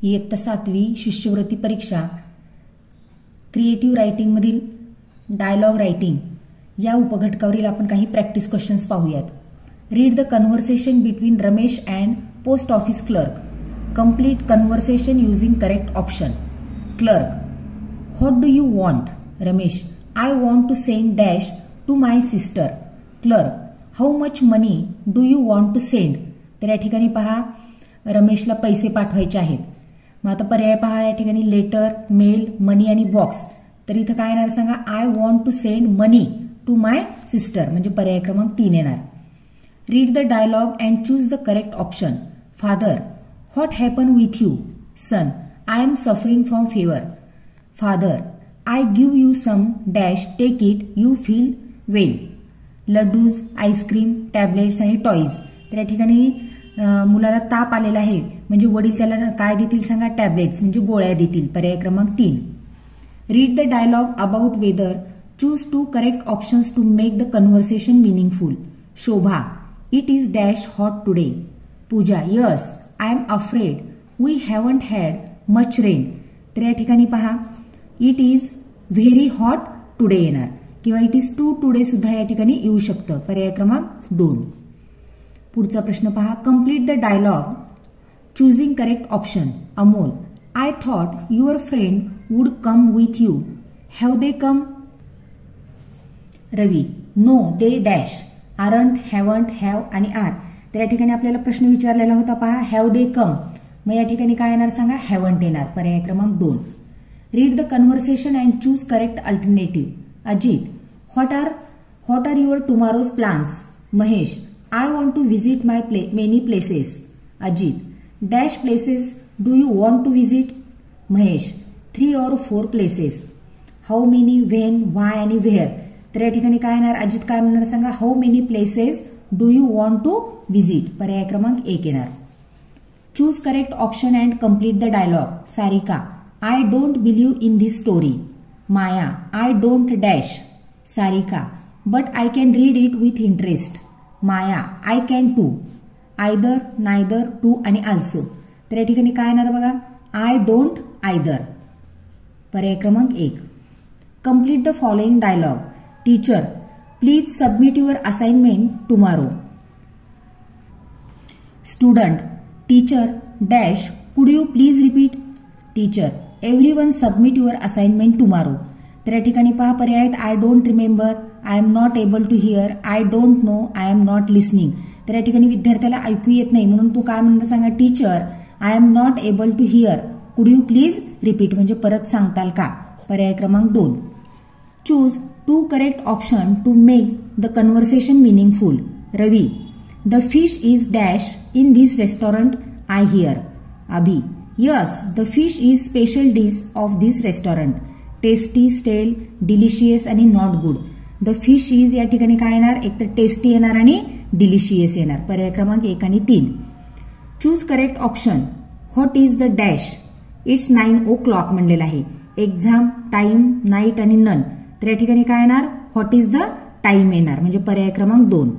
इयत्ता 7वी शिष्यवृत्ती परीक्षा क्रिएटिव्ह रायटिंग मधील डायलॉग रायटिंग या उपघटकावरील आपण काही प्रॅक्टिस क्वेश्चन्स पाहूयात. Read the conversation between Ramesh and post office clerk. Complete conversation using correct option. Clerk: what do you want? Ramesh: I want to send dash to my sister. Clerk: how much money do you want to send? तर या ठिकाणी पहा रमेशला पैसे पाठवायचे आहेत. मग आता पर्याय पहा या ठिकाणी लेटर, मेल, मनी आणि बॉक्स. तर इथं काय येणार सांगा? I want to send money to my sister म्हणजे पर्याय क्रमांक 3 येणार. Read the dialogue and choose the correct option. Father: what happen with you? Son: I am suffering from fever. Father: I give you some dash, take it, you feel well. Laddoos, ice cream, tablets आणि toys. तर या ठिकाणी मुलाला ताप आलेला आहे म्हणजे वडील त्याला काय देतील सांगा? टॅबलेट्स म्हणजे गोळ्या देतील. पर्याय क्रमांक 3. Read the dialogue about weather. Choose 2 correct options to make the conversation meaningful. Shobha: it is dash hot today. Pooja: yes, I am afraid we haven't had much rain. तर या ठिकाणी पहा it is very hot today येणार किंवा it is to today सुद्धा या ठिकाणी येऊ शकतं. पर्याय क्रमांक 2. पुढचा प्रश्न पहा. Complete the dialogue choosing correct option. Amol: I thought your friend would come with you. Have they come? Ravi: no they dash. Aren't, haven't, have आणि आर. तर या ठिकाणी आपल्याला प्रश्न विचारलेला होता पहा हॅव दे कम. मग या ठिकाणी काय येणार सांगा? हॅवंट येणार. पर्याय क्रमांक 2. Read the conversation and choose correct alternative. Ajit: what are your tomorrow's plans? Mahesh: I want to visit many places. Ajit: dash places do you want to visit? Mahesh: 3 or 4 places. How many, when, why आणि where. तर या ठिकाणी काय येणार? अजित काय म्हणणार सांगा? How many places do you want to visit? पर्याय क्रमांक 1 येणार. Choose correct option and complete the dialogue. Sarika: I don't believe in this story. Maya: I don't dash. Sarika: but I can read it with interest. Maya: I can too. Either, neither, too आणि also. तर या ठिकाणी काय येणार बघा? I don't either. पर्याय क्रमांक 1. Complete the following dialogue. Teacher: please submit your assignment tomorrow. Student: teacher dash could you please repeat? Teacher: everyone submit your assignment tomorrow. तर या ठिकाणी पहा पर्याय आहेत I don't remember, I am not able to here, I don't know, I am not listening. तर या ठिकाणी विद्यार्थ्याला ऐकू येत नाही म्हणून तू काय म्हणणार सांगा? Teacher I am not able to hear, could you please repeat म्हणजे परत सांगताल का? पर्याय क्रमांक 2. Choose 2 correct option to make the conversation meaningful. Ravi: the fish is dash in this restaurant I hear. Abhi: yes, the fish is special dish of this restaurant. Tasty, stale, delicious आणि not good. The fish is या ठिकाणी काय येणार? एक तर tasty येणार आणि delicious येणार. पर्याय क्रमांक 1 आणि 3. Choose correct option. What is the dash? It's 9 o'clock म्हणलेलं आहे. एक्झाम, टाइम, नाईट आणि नन. तर या ठिकाणी काय येणार? व्हॉट इज द टाइम येणार म्हणजे पर्याय क्रमांक 2.